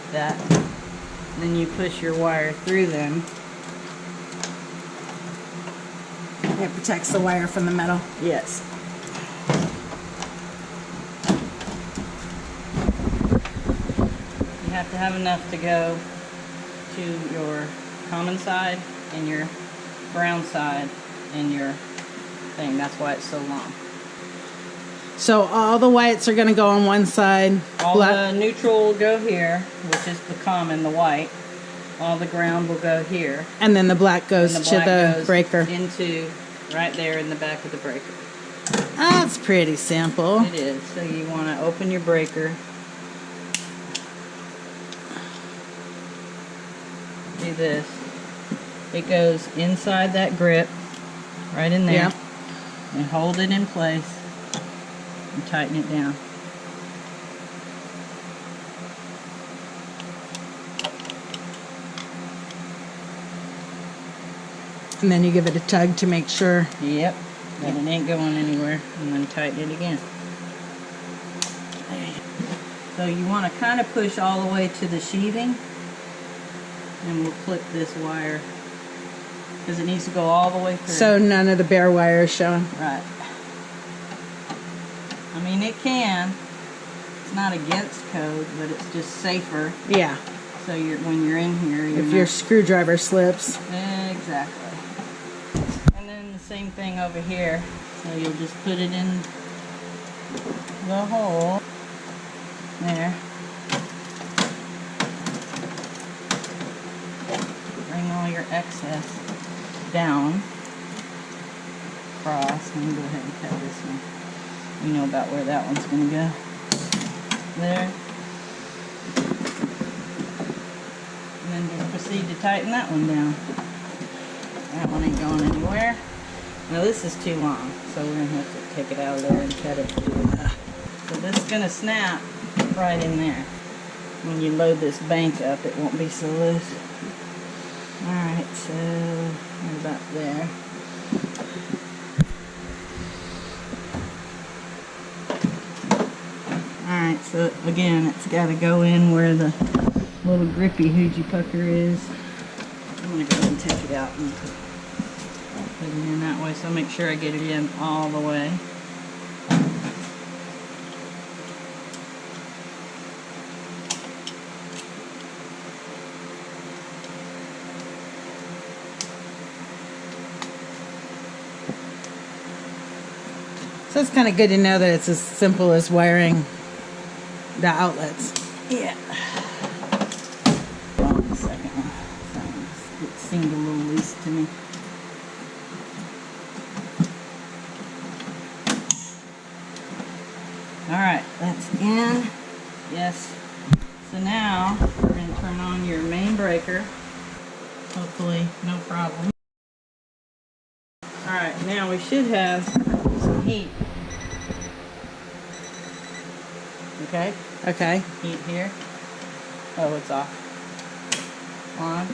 like that. Then you push your wire through them. It protects the wire from the metal. Yes. You have to have enough to go to your common side and your brown side and your thing. That's why it's so long. So all the whites are going to go on one side. All the neutral will go here, which is the common, the white. All the ground will go here. And then the black goes to the breaker. Into right there in the back of the breaker. That's pretty simple. It is. So you want to open your breaker. Do this. It goes inside that grip, right in there. Yep. And hold it in place and tighten it down. And then you give it a tug to make sure. Yep. That it ain't going anywhere. And then tighten it again. So you want to kind of push all the way to the sheathing. And we'll clip this wire. Because it needs to go all the way through. So none of the bare wire is showing. Right. I mean, it can. It's not against code, but it's just safer. Yeah. So when you're in here, if your screwdriver slips. Exactly. And then the same thing over here. So you'll just put it in the hole. There. Bring all your excess down. Across. I'm going to go ahead and cut this one. You know about where that one's going to go. There. And then just proceed to tighten that one down. That one ain't going anywhere. Now this is too long, so we're going to have to take it out of there and cut it. So this is going to snap right in there. When you load this bank up, it won't be so loose. Alright, so right about there. Alright, so again, it's got to go in where the little grippy hoogie pucker is. I'm going to go ahead and take it out and put it in that way, so make sure I get it in all the way. So it's kind of good to know that it's as simple as wiring the outlets. Yeah. Hold on a second. It seemed a little loose to me. Alright, that's in. Yes. So now we're going to turn on your main breaker. Hopefully no problem. Alright, now we should have some heat. Okay? Okay. Heat here. Oh, it's off. On.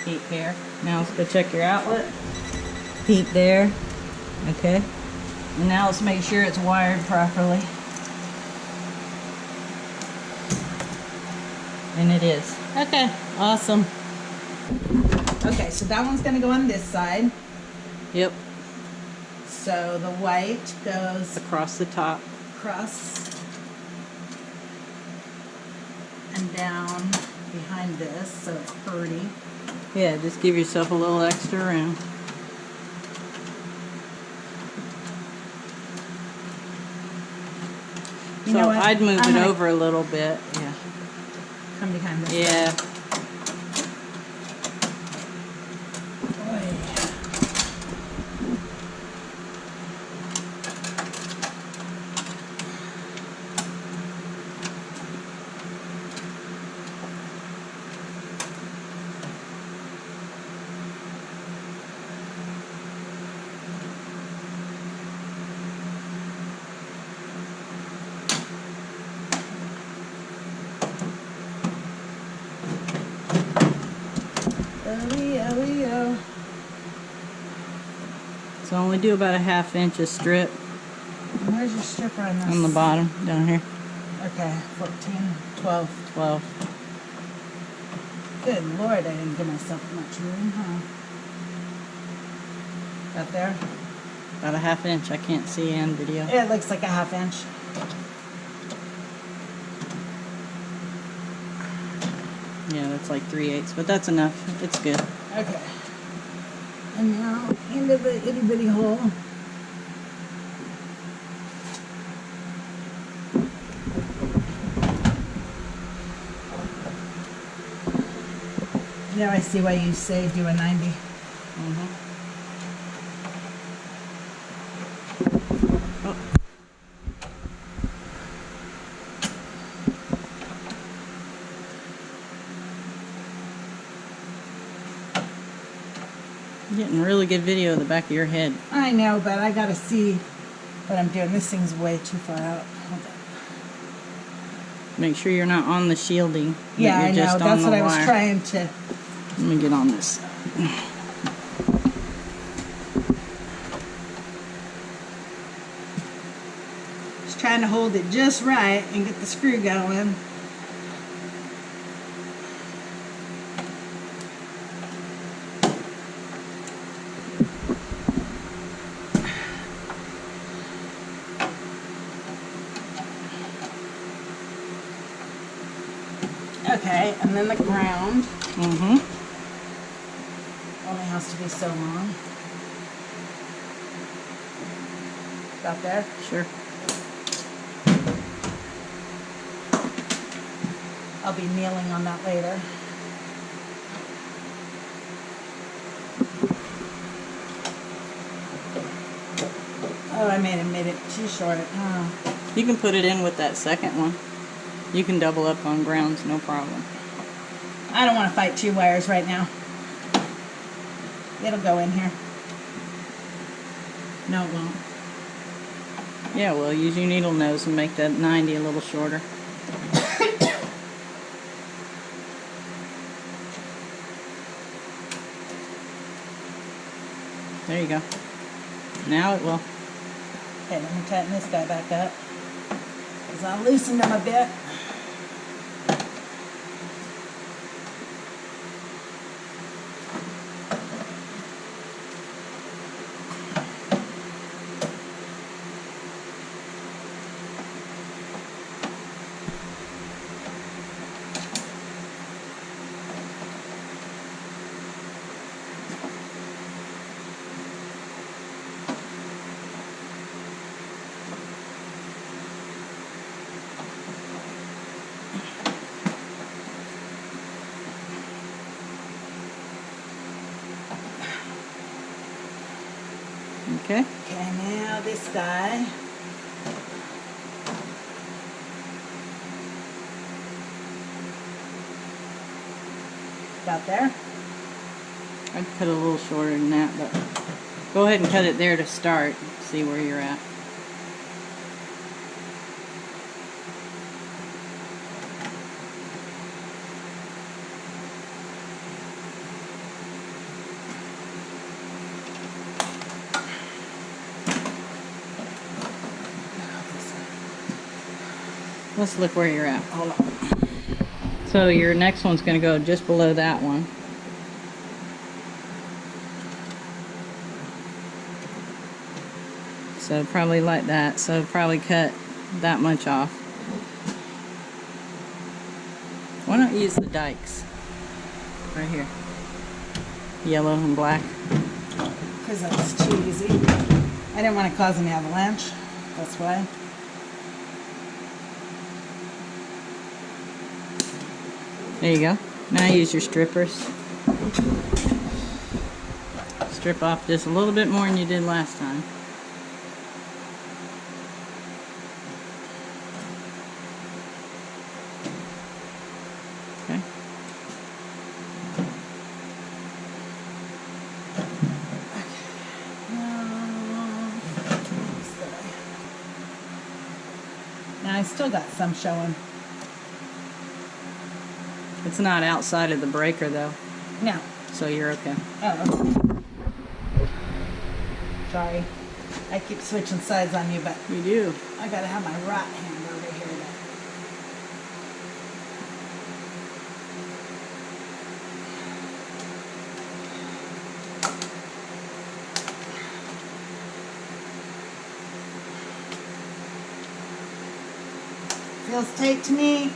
Heat here. Now let's go check your outlet. Heat there. Okay. And now let's make sure it's wired properly. And it is. Okay. Awesome. Okay, so that one's going to go on this side. Yep. So the white goes Across the top. across and down behind this, so it's pretty. Yeah, just give yourself a little extra room. You So know what? I'd move I'm it gonna over a little bit. Yeah. Come behind this. Yeah. So only do about a 1/2 inch a strip Where's your stripper on this? on the bottom down here. Okay, 14, 12. 12. Good Lord, I didn't give myself much room, huh? Out there? About a ½ inch. I can't see in video. It looks like a ½ inch. Yeah, that's like 3/8, but that's enough. It's good. Okay. And now into the itty bitty hole. Now I see why you say do a 90. Mm-hmm. Oh. You're getting really good video of the back of your head. I know, but I gotta see what I'm doing. This thing's way too far out. Hold on. Make sure you're not on the shielding. Yeah, I You're know. just on That's the what I was wire. trying to. Let me get on this. Just trying to hold it just right and get the screw going. Okay, and then the ground Mm-hmm. only has to be so long. About there? Sure. I'll be kneeling on that later. Oh, I made it too short. Oh. You can put it in with that second one. You can double up on grounds, no problem. I don't want to fight 2 wires right now. It'll go in here. No, it won't. Yeah, well, use your needle nose and make that 90 a little shorter. There you go. Now it will. Okay, let me tighten this guy back up. Because I loosened him a bit. Okay. Okay, now this guy. About there. I'd cut a little shorter than that, but go ahead and cut it there to start. See where you're at. Let's look where you're at. Hold on. So your next one's going to go just below that one. So probably like that. So probably cut that much off. Why not use the dikes? Right here. Yellow and black. Because that's too easy. I didn't want to cause an avalanche. That's why. There you go. Now use your strippers. Strip off just a little bit more than you did last time. Okay. Now I still got some showing. It's not outside of the breaker though, No. so you're okay. Oh. Sorry. I keep switching sides on you, but You do. I gotta have my right hand over here. Feels tight to me.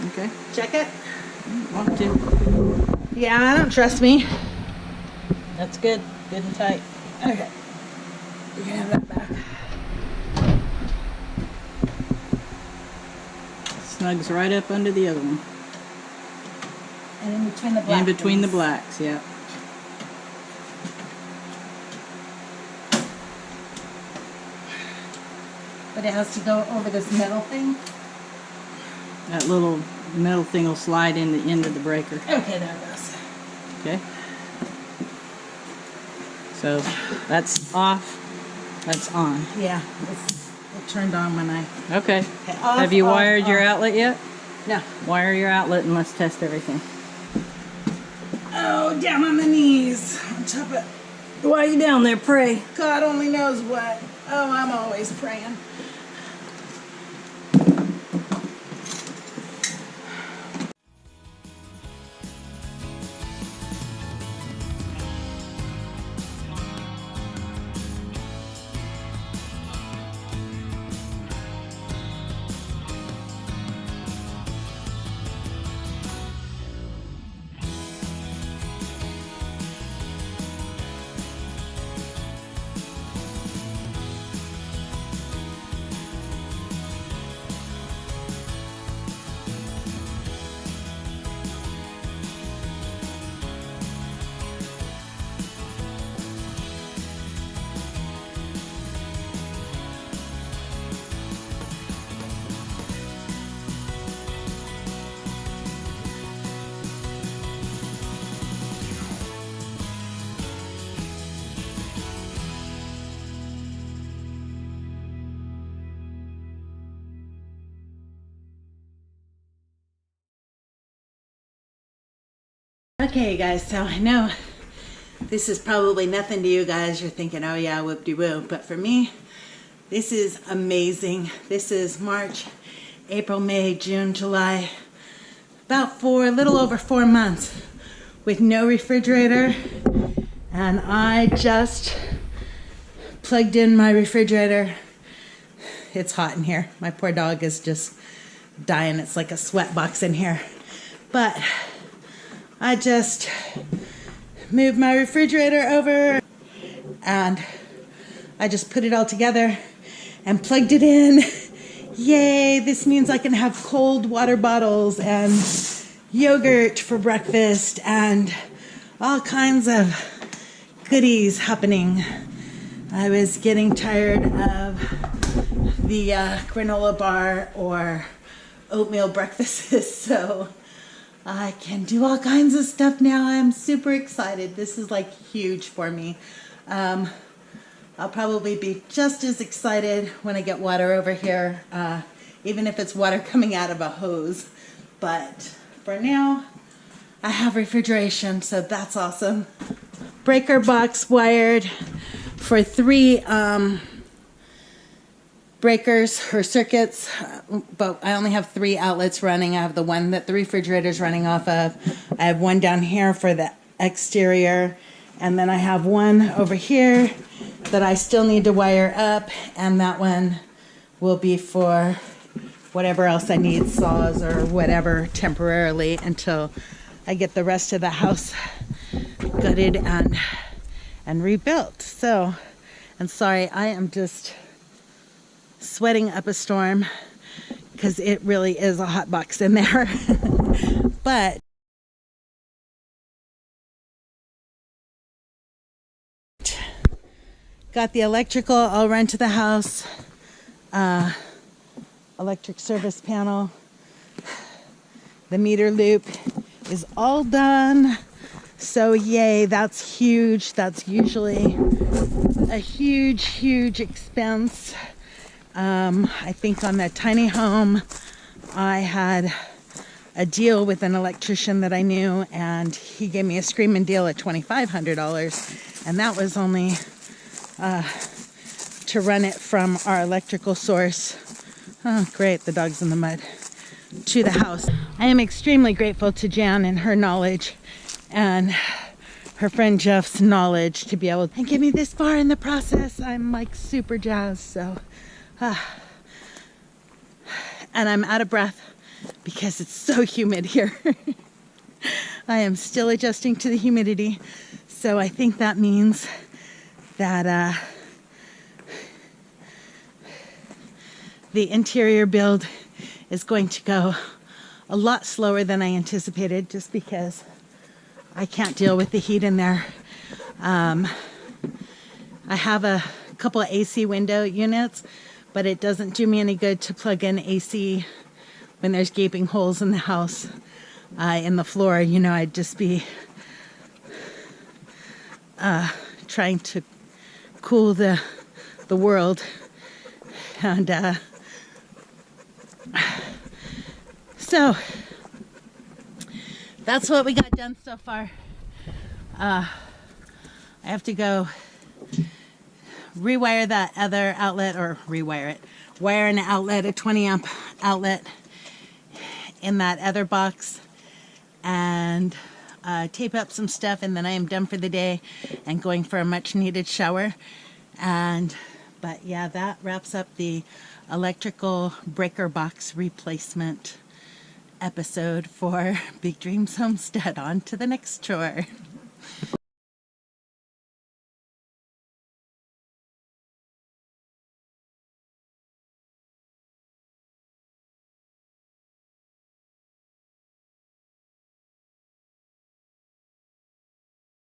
Okay. Check it. Want to. Yeah, I don't trust me. That's good. Good and tight. Okay. You can have that back. Snugs right up under the other one. And in between the black In between the ones. blacks, yeah. But it has to go over this metal thing. That little metal thing will slide in the end of the breaker. Okay, there it goes. Okay. So that's off. That's on. Yeah, it turned on when I... Okay. Okay, off, Have you off, wired your off. outlet yet? No. Wire your outlet and let's test everything. Oh, down on the knees. On top of... Why are you down there? Pray. God only knows what. Oh, I'm always praying. Okay, guys, so I know this is probably nothing to you guys. You're thinking, oh yeah, whoop-de-woo. But for me, this is amazing. This is March, April, May, June, July. About a little over 4 months with no refrigerator. And I just plugged in my refrigerator. It's hot in here. My poor dog is just dying. It's like a sweat box in here. But I just moved my refrigerator over and I just put it all together and plugged it in. Yay, this means I can have cold water bottles and yogurt for breakfast and all kinds of goodies happening. I was getting tired of the granola bar or oatmeal breakfasts, so I can do all kinds of stuff now. I'm super excited. This is like huge for me. I'll probably be just as excited when I get water over here, even if it's water coming out of a hose. But for now, I have refrigeration, so that's awesome. Breaker box wired for 3 breakers or circuits, but I only have 3 outlets running. I have the one that the refrigerator's running off of. I have one down here for the exterior, and then I have one over here that I still need to wire up, and that one will be for whatever else I need, saws or whatever, temporarily until I get the rest of the house gutted and rebuilt. So, and sorry, I am just sweating up a storm because it really is a hot box in there. But got the electrical all run to the house, electric service panel, the meter loop is all done. So yay, that's huge. That's usually a huge expense. I think on that tiny home, I had a deal with an electrician that I knew, and he gave me a screaming deal at $2,500, and that was only to run it from our electrical source. Oh, great, the dog's in the mud. To the house. I am extremely grateful to Jan and her knowledge, and her friend Jeff's knowledge to be able to get me this far in the process. I'm like super jazzed, so And I'm out of breath because it's so humid here. I am still adjusting to the humidity. So I think that means that the interior build is going to go a lot slower than I anticipated, just because I can't deal with the heat in there. I have a couple of AC window units, but it doesn't do me any good to plug in AC when there's gaping holes in the house, in the floor. You know, I'd just be trying to cool the world. And so that's what we got done so far. I have to go rewire that other outlet, or rewire it, wire an outlet, a 20 amp outlet in that other box, and tape up some stuff, and then I am done for the day and going for a much needed shower. But yeah, that wraps up the electrical breaker box replacement episode for Big Dreams Homestead. On to the next chore.